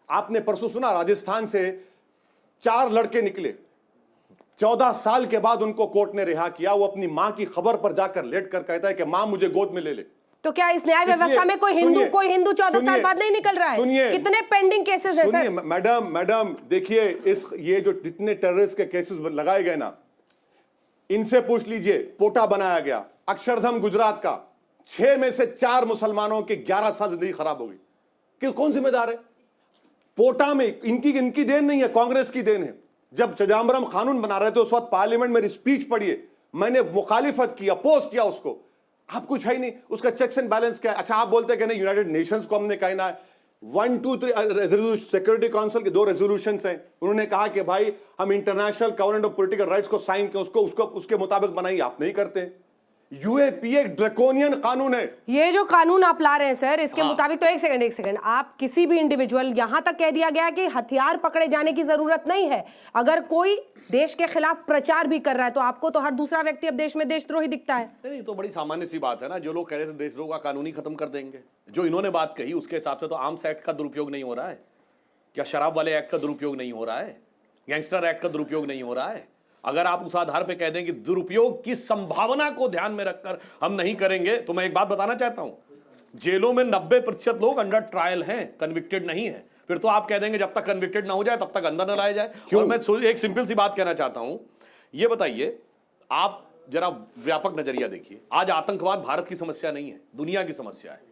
आपने परसों सुना, राजस्थान से 4 लड़के निकले, 14 साल के बाद उनको कोर्ट ने रिहा किया। वो अपनी मां की खबर पर जाकर लेट कर कहता है कि मां मुझे गोद में ले ले। तो क्या इस न्याय व्यवस्था में कोई हिंदू 14 साल बाद नहीं निकल रहा है? सुनिए, कितने पेंडिंग केसेस हैं सर? मैडम देखिए, ये जो जितने टेररिस्ट के केसेस लगाए गए ना, इनसे पूछ लीजिए। पोटा बनाया गया, अक्षरधाम गुजरात का, 6 में से 4 मुसलमानों की 11 साल जिंदगी खराब हो गई। कि कौन जिम्मेदार है? पोटा में इनकी देन नहीं है, कांग्रेस की देन है। जब चिदम्बरम कानून बना रहे थे उस वक्त पार्लियामेंट में स्पीच पढ़िए, मैंने मुखालिफत की, अपोज किया उसको। आप कुछ है ही नहीं, उसका चेक्स एंड बैलेंस क्या है? अच्छा, आप बोलते हैं कि नहीं, यूनाइटेड नेशंस को हमने कहना है, 1, 2, 3 सिक्योरिटी काउंसिल के 2 रेजोल्यूशंस हैं। उन्होंने कहा कि भाई हम international covenant of political rights को साइन के उसके मुताबिक बनाइए, आप नहीं करते। यूएपीए ड्रैकोनियन कानून है। ये जो कानून आप ला रहे हैं सर, इसके मुताबिक तो एक सेकंड, आप किसी भी इंडिविजुअल, यहां तक कह दिया गया कि हथियार पकड़े जाने की जरूरत नहीं है। अगर कोई देश के खिलाफ प्रचार भी कर रहा है तो आपको तो हर दूसरा व्यक्ति अब देश में देशद्रोही दिखता है। नहीं, तो बड़ी सामान्य सी बात है ना। जो लोग कह रहे थे देशद्रोह का कानून ही खत्म कर देंगे, जो इन्होंने बात कही उसके हिसाब से तो आर्म्स एक्ट का दुरुपयोग नहीं हो रहा है क्या? शराब वाले एक्ट का दुरुपयोग नहीं हो रहा है? गैंगस्टर एक्ट का दुरुपयोग नहीं हो रहा है? अगर आप उस आधार पे कह दें कि दुरुपयोग की संभावना को ध्यान में रखकर हम नहीं करेंगे, तो मैं एक बात बताना चाहता हूं, जेलों में 90% लोग अंडर ट्रायल हैं, कन्विक्टेड नहीं है। फिर तो आप कह देंगे जब तक कन्विक्टेड ना हो जाए तब तक अंदर न लाया जाए। और मैं एक सिंपल सी बात कहना चाहता हूं, ये बताइए, आप जरा व्यापक नजरिया देखिए। आज आतंकवाद भारत की समस्या नहीं है, दुनिया की समस्या है।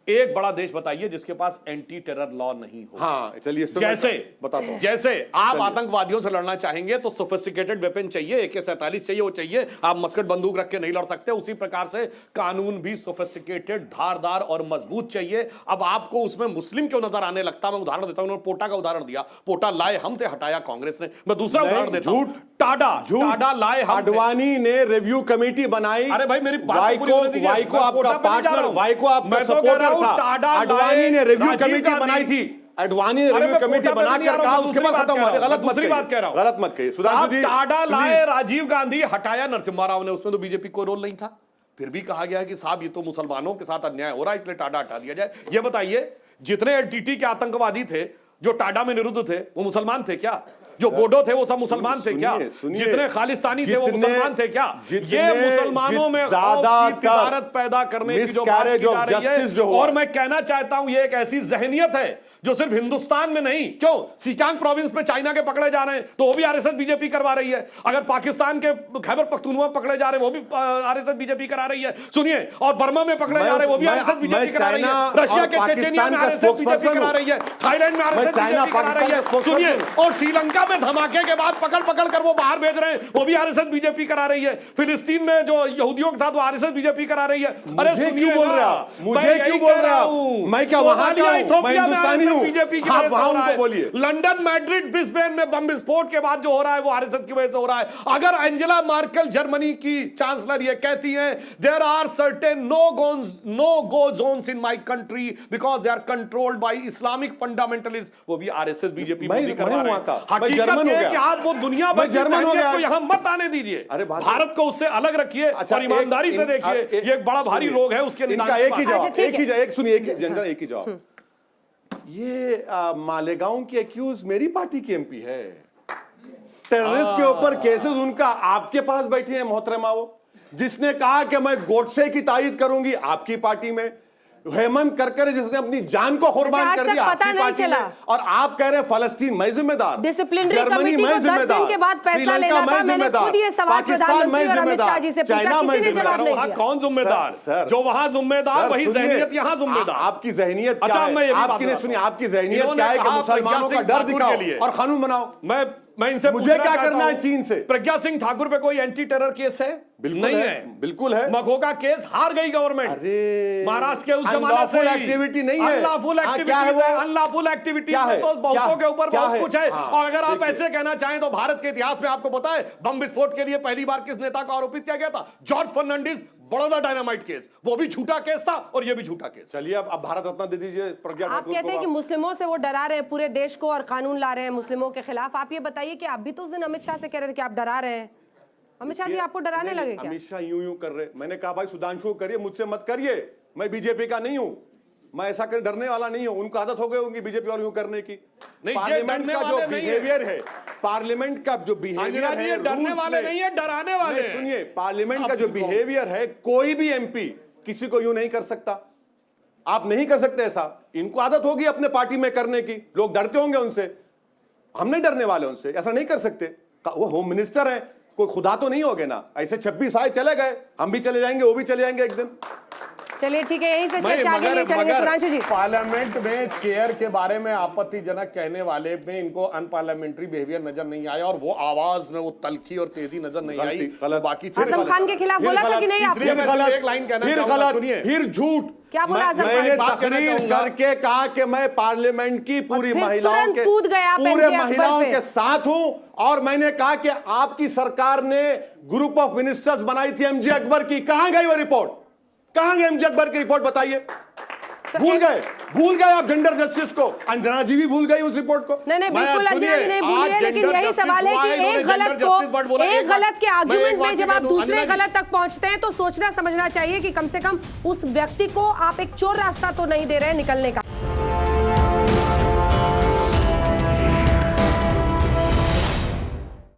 एक बड़ा देश बताइए जिसके पास एंटी टेरर लॉ नहीं हो। हाँ, चलिए जैसे बताता हूं। जैसे आप आतंकवादियों से लड़ना चाहेंगे तो सोफिस्टिकेटेड वेपन चाहिए, AK-47 चाहिए, वो चाहिए। आप मस्कट बंदूक रख के नहीं लड़ सकते। उसी प्रकार से कानून भी सोफिस्टिकेटेड, धारदार और मजबूत चाहिए। अब आपको उसमें मुस्लिम क्यों नजर आने लगता? मैं उदाहरण देता हूं, उन्होंने पोटा का उदाहरण दिया। पोटा लाए हम थे, हटाया कांग्रेस ने। मैं दूसरा उदाहरण देता हूं, टाडा लाए हम थे। आडवाणी ने रिव्यू कमेटी बनाई। अरे भाई, मेरी बात पूरी होने दीजिए। वाई को आपका पार्टनर, वाई को आपका सपोर्टर था। आडवाणी ने रिव्यू कमेटी बनाई थी। आडवाणी ने रिव्यू कमेटी बनाकर कहा, उसके बाद खत्म हुआ। गलत मत कहिए, गलत मत कहिए। सुधांशु जी, टाडा लाए राजीव गांधी, हटाया नरसिम्हा राव ने। उसमें तो बीजेपी को रोल नहीं था। फिर भी कहा गया कि साहब ये तो मुसलमानों के साथ अन्याय हो रहा है, इसलिए टाडा हटा दिया जाए। ये बताइए, जितने LTT के आतंकवादी थे जो टाडा में निरुद्ध थे, वो मुसलमान थे क्या? जो बोडो थे वो सब मुसलमान थे क्या? जितने खालिस्तानी थे वो मुसलमान थे क्या? ये मुसलमानों में तिजारत पैदा करने की जो बात की जा रही है। और मैं कहना चाहता हूं, ये एक ऐसी जहनियत है जो सिर्फ हिंदुस्तान में नहीं, क्यों सियांग प्रोविंस में चाइना के पकड़े जा रहे हैं तो वो भी RSS बीजेपी करवा रही है। अगर पाकिस्तान के खैबर पख्तूनख्वा पकड़े जा रहे हैं वो भी RSS बीजेपी करा रही है। सुनिए, और बर्मा में पकड़े जा रहे हैं वो भी RSS बीजेपी करा रही है। रशिया के चेचेनिया में RSS बीजेपी करा रही है। थाईलैंड में RSS बीजेपी करा रही है। सुनिए, और श्रीलंका में धमाके के बाद पकड़ कर वो बाहर भेज रहे हैं, वो भी RSS बीजेपी करा रही है। फिलिस्तीन में जो यहूदियों के साथ वो RSS बीजेपी करा रही है। अरे क्यों बोल रहा? मुझे क्यों बोल रहा हूं? मैं क्या वहां का हूं? मैं हिंदुस्तानी हूं। बीजेपी की वजह से हो रहा है। लंदन, मैड्रिड, ब्रिस्बेन में बम विस्फोट के बाद जो हो रहा है वो RSS की वजह से हो रहा है। अगर एंजेला मार्केल जर्मनी की चांसलर ये कहती हैं, there are certain no go zones in my country because they are controlled by Islamic fundamentalist, वो भी RSS बीजेपी करवा रहे हैं। हकीकत है कि आप वो दुनिया भर की जहनियत को यहां मत आने दीजिए। भारत को उससे अलग रखिए और ईमानदारी से देखिए। ये एक बड़ा भारी रोग है, उसके निदान एक ही जवाब, सुनिए, एक ही जवाब। ये मालेगांव की एक्यूज मेरी पार्टी की MP है। टेररिस्ट के ऊपर केसेस उनका आपके पास बैठे हैं मोहतरमा, वो जिसने कहा कि मैं गोडसे की तायीद करूंगी आपकी पार्टी में। हेमंत करकर जिसने अपनी जान को कुर्बान कर दिया आपकी पार्टी में। और आप कह रहे हैं फलस्तीन मैं जिम्मेदार, डिसिप्लिनरी कमेटी को 10 दिन के बाद फैसला लेना था। मैंने खुद ये सवाल प्रधानमंत्री और अमित शाह जी से पूछा, किसी ने जवाब नहीं दिया। कौन जिम्मेदार? जो वहां जिम्मेदार वही जहनियत यहां जिम्मेदार। आपकी जहनियत क्या है? आपकी ने सुनी, आपकी जहनियत क्या है कि मुसलमानों का डर दिखाओ और कानून बनाओ। मैं इनसे मुझे क्या करना है चीन से? प्रज्ञा सिंह ठाकुर पे कोई एंटी टेरर केस है? नहीं है, बिल्कुल है। मकोका केस हार गई गवर्नमेंट। अरे महाराष्ट्र के उस जमाने से एक्टिविटी नहीं है। अनलॉफुल एक्टिविटी तो बहुतों के ऊपर बहुत कुछ है। और अगर आप ऐसे कहना चाहें तो भारत के इतिहास में आपको पता है बम विस्फोट के लिए पहली बार किस नेता को आरोपित किया गया था? जॉर्ज फर्नांडिस, बड़ौदा डायनामाइट केस, वो भी झूठा केस था और ये भी झूठा केस। चलिए अब भारत रत्न दे दीजिए प्रज्ञा ठाकुर को। आप कहते हैं कि मुस्लिमों से वो डरा रहे हैं पूरे देश को और कानून ला रहे हैं मुस्लिमों के खिलाफ। आप ये बताइए कि आप भी तो उस दिन अमित शाह से कह रहे थे कि आप डरा रहे हैं। अमित शाह जी आपको डराने लगे क्या? अमित शाह यूं कर रहे। मैंने कहा भाई सुधांशु करिए, मुझसे मत करिए, मैं बीजेपी का नहीं हूं। मैं ऐसा कर डरने वाला नहीं हूं, उनको आदत हो गई होगी बीजेपी वालों को करने की। नहीं, ये पार्लियामेंट डरने का जो वाले नहीं है। बिहेवियर है, पार्लियामेंट का जो बिहेवियर अंजना जी, है, ये डरने रूल्स वाले में- नहीं है, डराने वाले नहीं, हैं। सुनिए, पार्लियामेंट का आप जो भी कहो। बिहेवियर है, कोई भी एमपी किसी को यूं नहीं कर सकता। आप नहीं कर सकते ऐसा, इनको आदत होगी अपने पार्टी में करने की, लोग डरते होंगे उनसे, हम नहीं डरने वाले उनसे, ऐसा नहीं कर सकते। वो होम मिनिस्टर है, कोई खुदा तो नहीं हो गए ना, ऐसे 26 आए चले गए, हम भी चले जाएंगे, वो भी चले जाएंगे एक दिन। चलिए ठीक है, यहीं से चर्चा आगे नहीं चलेंगे। सुधांशु जी, पार्लियामेंट में चेयर के बारे में आपत्तिजनक कहने वाले में इनको अनपार्लियामेंट्री बिहेवियर नजर नहीं आया, और वो आवाज में वो तलखी और तेजी नजर नहीं आई। गलत। बाकी आजम खान के खिलाफ बोला था कि नहीं आपने? इसलिए मैं एक लाइन कहना फिर चाहूंगा, गलत, सुनिए। फिर झूठ। क्या बोला आजम खान? मैंने एक बात कहना तकरीर चाहूंगा। करके कहा कि मैं पार्लियामेंट की पूरी फिर महिलाओं तुरंत के कूद गए आप पूरे MJ अकबर महिलाओं पे। के साथ हूं, और मैंने कहा कि आपकी सरकार ने ग्रुप ऑफ मिनिस्टर्स बनाई थी एमजे अकबर की, कहां गई वो रिपोर्ट? कहां गई एमजे अकबर की रिपोर्ट, बताइए। भूल गए आप जेंडर जस्टिस को। अंजना जी भी भूल गई उस रिपोर्ट को। नहीं बिल्कुल अंजना जी नहीं भूली है, लेकिन यही सवाल है कि एक गलत के आर्गुमेंट में जब आप दूसरे गलत तक पहुंचते हैं तो सोचना समझना चाहिए कि कम से कम उस व्यक्ति को आप एक चोर रास्ता तो नहीं दे रहे हैं निकलने का।